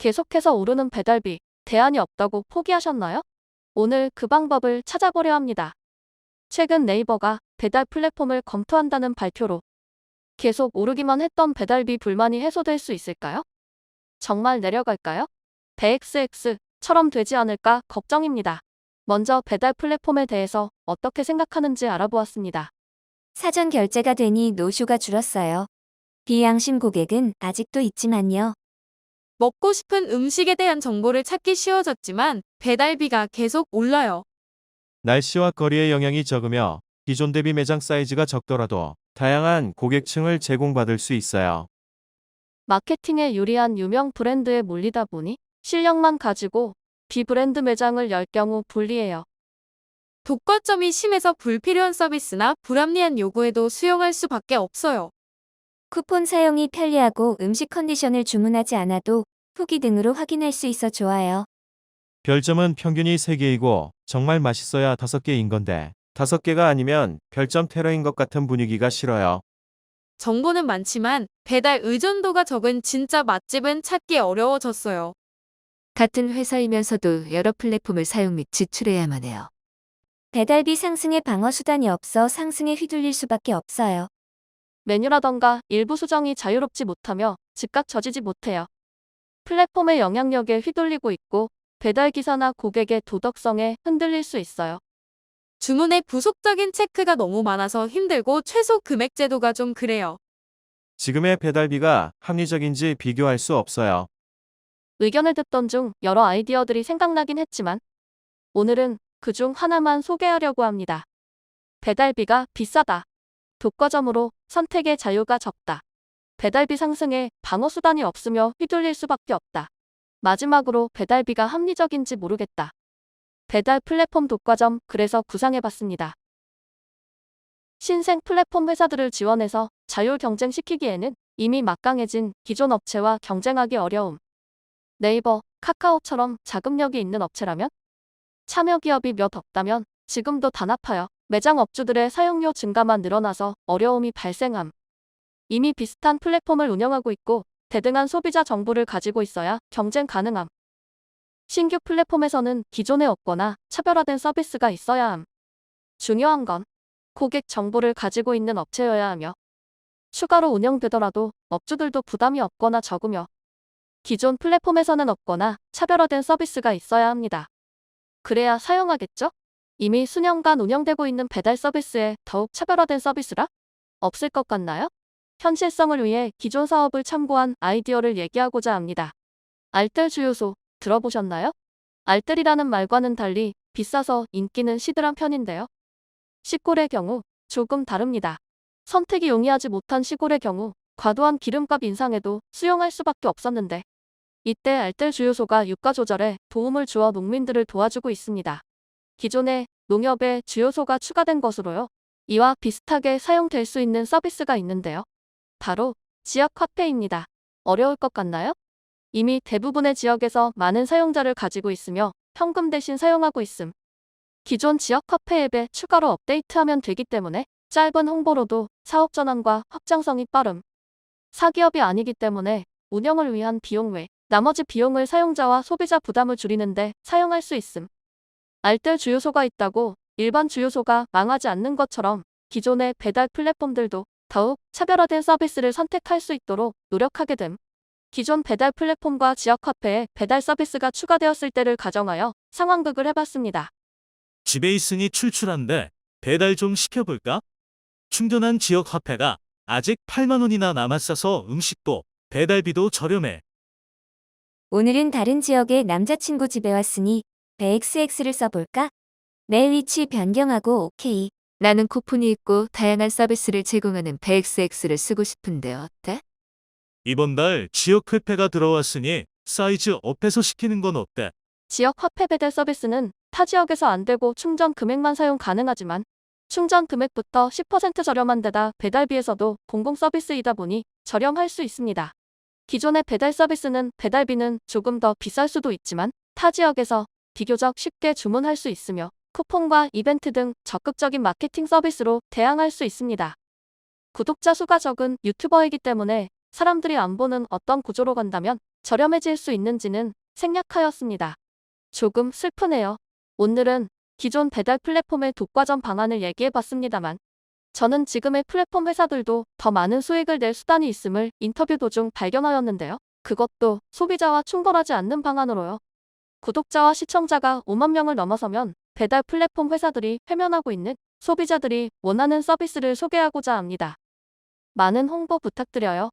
계속해서 오르는 배달비, 대안이 없다고 포기하셨나요? 오늘 그 방법을 찾아보려 합니다. 최근 네이버가 배달 플랫폼을 검토한다는 발표로 계속 오르기만 했던 배달비 불만이 해소될 수 있을까요? 정말 내려갈까요? 배엑스엑스처럼 되지 않을까 걱정입니다. 먼저 배달 플랫폼에 대해서 어떻게 생각하는지 알아보았습니다. 사전 결제가 되니 노쇼가 줄었어요. 비양심 고객은 아직도 있지만요. 먹고 싶은 음식에 대한 정보를 찾기 쉬워졌지만 배달비가 계속 올라요. 날씨와 거리의 영향이 적으며 기존 대비 매장 사이즈가 적더라도 다양한 고객층을 제공받을 수 있어요. 마케팅에 유리한 유명 브랜드에 몰리다 보니 실력만 가지고 비브랜드 매장을 열 경우 불리해요. 독과점이 심해서 불필요한 서비스나 불합리한 요구에도 수용할 수밖에 없어요. 쿠폰 사용이 편리하고 음식 컨디션을 주문하지 않아도 후기 등으로 확인할 수 있어 좋아요. 별점은 평균이 3개이고 정말 맛있어야 5개인 건데 5개가 아니면 별점 테러인 것 같은 분위기가 싫어요. 정보는 많지만 배달 의존도가 적은 진짜 맛집은 찾기 어려워졌어요. 같은 회사이면서도 여러 플랫폼을 사용 및 지출해야만 해요. 배달비 상승에 방어 수단이 없어 상승에 휘둘릴 수밖에 없어요. 메뉴라던가 일부 수정이 자유롭지 못하며 즉각 져지지 못해요. 플랫폼의 영향력에 휘둘리고 있고 배달기사나 고객의 도덕성에 흔들릴 수 있어요. 주문에 부속적인 체크가 너무 많아서 힘들고 최소 금액 제도가 좀 그래요. 지금의 배달비가 합리적인지 비교할 수 없어요. 의견을 듣던 중 여러 아이디어들이 생각나긴 했지만 오늘은 그중 하나만 소개하려고 합니다. 배달비가 비싸다. 독과점으로 선택의 자유가 적다. 배달비 상승에 방어 수단이 없으며 휘둘릴 수밖에 없다. 마지막으로 배달비가 합리적인지 모르겠다. 배달 플랫폼 독과점 그래서 구상해봤습니다. 신생 플랫폼 회사들을 지원해서 자율 경쟁시키기에는 이미 막강해진 기존 업체와 경쟁하기 어려움. 네이버, 카카오처럼 자금력이 있는 업체라면? 참여 기업이 몇 없다면 지금도 단합하여 매장 업주들의 사용료 증가만 늘어나서 어려움이 발생함. 이미 비슷한 플랫폼을 운영하고 있고 대등한 소비자 정보를 가지고 있어야 경쟁 가능함. 신규 플랫폼에서는 기존에 없거나 차별화된 서비스가 있어야 함. 중요한 건 고객 정보를 가지고 있는 업체여야 하며 추가로 운영되더라도 업주들도 부담이 없거나 적으며 기존 플랫폼에서는 없거나 차별화된 서비스가 있어야 합니다. 그래야 사용하겠죠? 이미 수년간 운영되고 있는 배달 서비스에 더욱 차별화된 서비스라? 없을 것 같나요? 현실성을 위해 기존 사업을 참고한 아이디어를 얘기하고자 합니다. 알뜰 주유소 들어보셨나요? 알뜰이라는 말과는 달리 비싸서 인기는 시들한 편인데요. 시골의 경우 조금 다릅니다. 선택이 용이하지 못한 시골의 경우 과도한 기름값 인상에도 수용할 수밖에 없었는데 이때 알뜰 주유소가 유가 조절에 도움을 주어 농민들을 도와주고 있습니다. 기존에 농협에 주유소가 추가된 것으로요. 이와 비슷하게 사용될 수 있는 서비스가 있는데요. 바로 지역 화폐입니다. 어려울 것 같나요? 이미 대부분의 지역에서 많은 사용자를 가지고 있으며 현금 대신 사용하고 있음. 기존 지역 화폐 앱에 추가로 업데이트하면 되기 때문에 짧은 홍보로도 사업 전환과 확장성이 빠름. 사기업이 아니기 때문에 운영을 위한 비용 외 나머지 비용을 사용자와 소비자 부담을 줄이는데 사용할 수 있음. 알뜰 주유소가 있다고 일반 주유소가 망하지 않는 것처럼 기존의 배달 플랫폼들도 더욱 차별화된 서비스를 선택할 수 있도록 노력하게 됨. 기존 배달 플랫폼과 지역화폐에 배달 서비스가 추가되었을 때를 가정하여 상황극을 해봤습니다. 집에 있으니 출출한데 배달 좀 시켜볼까? 충전한 지역 화폐가 아직 8만 원이나 남았어서 음식도 배달비도 저렴해. 오늘은 다른 지역의 남자친구 집에 왔으니 배XX를 써볼까? 내 위치 변경하고 오케이. 나는 쿠폰이 있고 다양한 서비스를 제공하는 배엑스엑스를 쓰고 싶은데 어때? 이번 달 지역 회패가 들어왔으니 사이즈 업해서 시키는 건 어때? 지역 화폐 배달 서비스는 타 지역에서 안 되고 충전 금액만 사용 가능하지만 충전 금액부터 10% 저렴한 데다 배달비에서도 공공 서비스이다 보니 저렴할 수 있습니다. 기존의 배달 서비스는 배달비는 조금 더 비쌀 수도 있지만 타 지역에서 비교적 쉽게 주문할 수 있으며 쿠폰과 이벤트 등 적극적인 마케팅 서비스로 대항할 수 있습니다. 구독자 수가 적은 유튜버이기 때문에 사람들이 안 보는 어떤 구조로 간다면 저렴해질 수 있는지는 생략하였습니다. 조금 슬프네요. 오늘은 기존 배달 플랫폼의 독과점 방안을 얘기해봤습니다만 저는 지금의 플랫폼 회사들도 더 많은 수익을 낼 수단이 있음을 인터뷰 도중 발견하였는데요. 그것도 소비자와 충돌하지 않는 방안으로요. 구독자와 시청자가 5만 명을 넘어서면 배달 플랫폼 회사들이 회면하고 있는 소비자들이 원하는 서비스를 소개하고자 합니다. 많은 홍보 부탁드려요.